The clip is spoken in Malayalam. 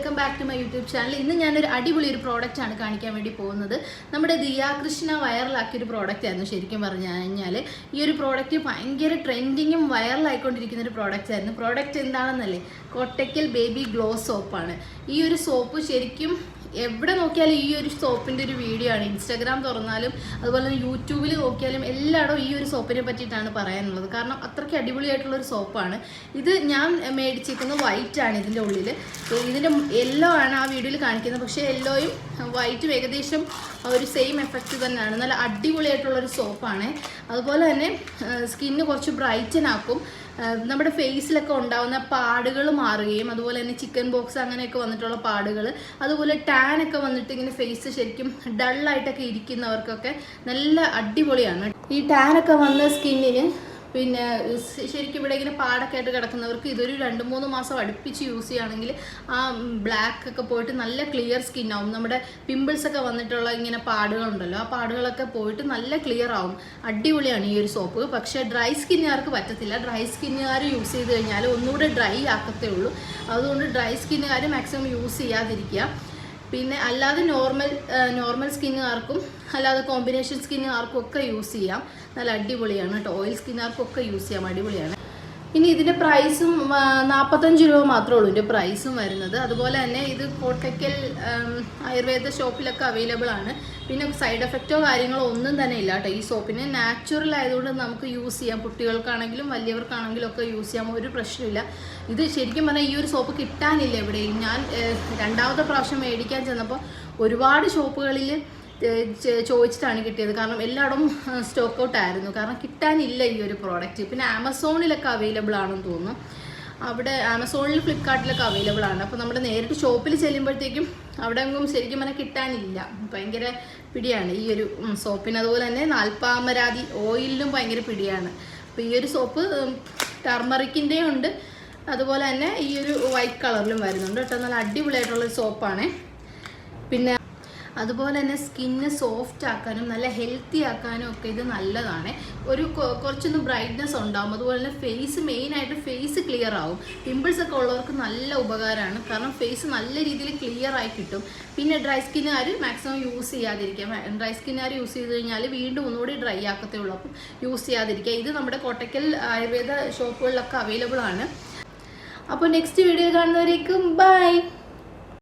Welcome back to my YouTube channel. ഇന്ന് ഞാനൊരു അടിപൊളി ഒരു പ്രോഡക്റ്റ് ആണ് കാണിക്കാൻ വേണ്ടി പോകുന്നത്. നമ്മുടെ ദിയാ കൃഷ്ണ വൈറലാക്കിയൊരു പ്രോഡക്റ്റ് ആയിരുന്നു. ശരിക്കും പറഞ്ഞു കഴിഞ്ഞാൽ ഈ ഒരു പ്രോഡക്റ്റ് ഭയങ്കര ട്രെൻഡിങ്ങും വൈറലായിക്കൊണ്ടിരിക്കുന്ന ഒരു പ്രോഡക്റ്റ് ആയിരുന്നു. പ്രോഡക്റ്റ് എന്താണെന്നല്ലേ, കോട്ടയ്ക്കൽ ബേബി ഗ്ലോ സോപ്പാണ്. ഈ ഒരു സോപ്പ് ശരിക്കും എവിടെ നോക്കിയാലും ഈ ഒരു സോപ്പിൻ്റെ ഒരു വീഡിയോ ആണ്. ഇൻസ്റ്റാഗ്രാം തുറന്നാലും അതുപോലെ തന്നെ യൂട്യൂബിൽ നോക്കിയാലും എല്ലായിടും ഈ ഒരു സോപ്പിനെ പറ്റിയിട്ടാണ് പറയാനുള്ളത്. കാരണം അത്രയ്ക്ക് അടിപൊളിയായിട്ടുള്ളൊരു സോപ്പാണ് ഇത്. ഞാൻ മേടിച്ചിരിക്കുന്നത് വൈറ്റ് ആണ് ഇതിൻ്റെ ഉള്ളിൽ. ഇതിൻ്റെ യെല്ലോ ആണ് ആ വീഡിയോയിൽ കാണിക്കുന്നത്. പക്ഷേ യെല്ലോയും വൈറ്റും ഏകദേശം ഒരു സെയിം എഫക്റ്റ് തന്നെയാണ്. നല്ല അടിപൊളിയായിട്ടുള്ളൊരു സോപ്പാണ്. അതുപോലെ തന്നെ സ്കിന്ന് കുറച്ച് ബ്രൈറ്റൻ ആക്കും. നമ്മുടെ ഫേസിലൊക്കെ ഉണ്ടാകുന്ന പാടുകൾ മാറുകയും അതുപോലെ തന്നെ ചിക്കൻ ബോക്സ് അങ്ങനെയൊക്കെ വന്നിട്ടുള്ള പാടുകൾ, അതുപോലെ ടാനൊക്കെ വന്നിട്ട് ഇങ്ങനെ ഫേസ് ശരിക്കും ഡള്ളായിട്ടൊക്കെ ഇരിക്കുന്നവർക്കൊക്കെ നല്ല അടിപൊളിയാണ്. ഈ ടാനൊക്കെ വന്ന സ്കിന്നിന് പിന്നെ ശരിക്കും ഇവിടെ ഇങ്ങനെ പാടൊക്കെ ആയിട്ട് കിടക്കുന്നവർക്ക് ഇതൊരു 2-3 മാസം അടുപ്പിച്ച് യൂസ് ചെയ്യുകയാണെങ്കിൽ ആ ബ്ലാക്ക് ഒക്കെ പോയിട്ട് നല്ല ക്ലിയർ സ്കിന്നാവും. നമ്മുടെ പിമ്പിൾസൊക്കെ വന്നിട്ടുള്ള ഇങ്ങനെ പാടുകളുണ്ടല്ലോ, ആ പാടുകളൊക്കെ പോയിട്ട് നല്ല ക്ലിയർ ആവും. അടിപൊളിയാണ് ഈ ഒരു സോപ്പ്. പക്ഷേ ഡ്രൈ സ്കിന്നുകാർക്ക് പറ്റത്തില്ല. ഡ്രൈ സ്കിന്നുകാർ യൂസ് ചെയ്ത് കഴിഞ്ഞാൽ ഒന്നുകൂടെ ഡ്രൈ ആക്കത്തേ ഉള്ളൂ. അതുകൊണ്ട് ഡ്രൈ സ്കിന്നുകാർ മാക്സിമം യൂസ് ചെയ്യാതിരിക്കുക. പിന്നെ അല്ലാതെ നോർമൽ സ്കിന്നുകാർക്കും അല്ലാതെ കോമ്പിനേഷൻ സ്കിന്നുകാർക്കും ഒക്കെ യൂസ് ചെയ്യാം. നല്ല അടിപൊളിയാണ് കേട്ടോ. ഓയിൽ സ്കിന്നുകാർക്കും ഒക്കെ യൂസ് ചെയ്യാം, അടിപൊളിയാണ്. ഇനി ഇതിൻ്റെ പ്രൈസും 45 രൂപ മാത്രമേ ഉള്ളൂ ഇതിൻ്റെ പ്രൈസും വരുന്നത്. അതുപോലെ തന്നെ ഇത് കോട്ടയ്ക്കൽ ആയുർവേദ ഷോപ്പിലൊക്കെ അവൈലബിൾ ആണ്. പിന്നെ സൈഡ് എഫക്റ്റോ കാര്യങ്ങളോ ഒന്നും തന്നെ ഇല്ല കേട്ടോ. ഈ സോപ്പിന് നാച്ചുറൽ ആയതുകൊണ്ട് നമുക്ക് യൂസ് ചെയ്യാം. കുട്ടികൾക്കാണെങ്കിലും വലിയവർക്കാണെങ്കിലും ഒക്കെ യൂസ് ചെയ്യാം, ഒരു പ്രശ്നമില്ല. ഇത് ശരിക്കും പറഞ്ഞാൽ ഈ ഒരു സോപ്പ് കിട്ടാനില്ല എവിടെയും. ഞാൻ രണ്ടാമത്തെ പ്രാവശ്യം മേടിക്കാൻ ചെന്നപ്പോൾ ഒരുപാട് ഷോപ്പുകളിൽ ചോദിച്ചിട്ടാണ് കിട്ടിയത്. കാരണം എല്ലായിടും സ്റ്റോക്ക് ഔട്ട് ആയിരുന്നു. കാരണം കിട്ടാനില്ല ഈ ഒരു പ്രോഡക്റ്റ്. പിന്നെ ആമസോണിലൊക്കെ അവൈലബിൾ ആണെന്ന് തോന്നുന്നു. അവിടെ ആമസോണിൽ ഫ്ലിപ്കാർട്ടിലൊക്കെ അവൈലബിൾ ആണ്. അപ്പോൾ നമ്മുടെ നേരിട്ട് ഷോപ്പിൽ ചെല്ലുമ്പോഴത്തേക്കും അവിടെ എങ്ങും ശരിക്കും പറഞ്ഞാൽ കിട്ടാനില്ല. ഭയങ്കര പിടിയാണ് ഈ ഒരു സോപ്പിന്. അതുപോലെ തന്നെ നാൽപ്പാമരാതി ഓയിലിനും ഭയങ്കര പിടിയാണ്. അപ്പോൾ ഈ ഒരു സോപ്പ് ടർമറിക്കിൻ്റെ ഉണ്ട്, അതുപോലെ തന്നെ ഈ ഒരു വൈറ്റ് കളറിലും വരുന്നുണ്ട് കേട്ടോ. നല്ല അടിപൊളിയായിട്ടുള്ളൊരു സോപ്പാണ്. പിന്നെ അതുപോലെ തന്നെ സ്കിന്ന് സോഫ്റ്റ് ആക്കാനും നല്ല ഹെൽത്തി ആക്കാനും ഒക്കെ ഇത് നല്ലതാണ്. കുറച്ചൊന്ന് ബ്രൈറ്റ്നെസ് ഉണ്ടാകും. അതുപോലെ തന്നെ ഫേസ്, മെയിനായിട്ട് ഫേസ് ക്ലിയർ ആവും. പിമ്പിൾസ് ഒക്കെ ഉള്ളവർക്ക് നല്ല ഉപകാരമാണ്. കാരണം ഫേസ് നല്ല രീതിയിൽ ക്ലിയർ ആയി കിട്ടും. പിന്നെ ഡ്രൈ സ്കിന്നുകാർ മാക്സിമം യൂസ് ചെയ്യാതിരിക്കുക. ഡ്രൈ സ്കിന്നുകാർ യൂസ് ചെയ്ത് കഴിഞ്ഞാൽ വീണ്ടും ഒന്നുകൂടി ഡ്രൈ ആക്കത്തേ ഉള്ളൂ. അപ്പം യൂസ് ചെയ്യാതിരിക്കുക. ഇത് നമ്മുടെ കോട്ടയ്ക്കൽ ആയുർവേദ ഷോപ്പുകളിലൊക്കെ അവൈലബിൾ ആണ്. അപ്പോൾ നെക്സ്റ്റ് വീഡിയോ കാണുന്നവരേക്കും ബൈ.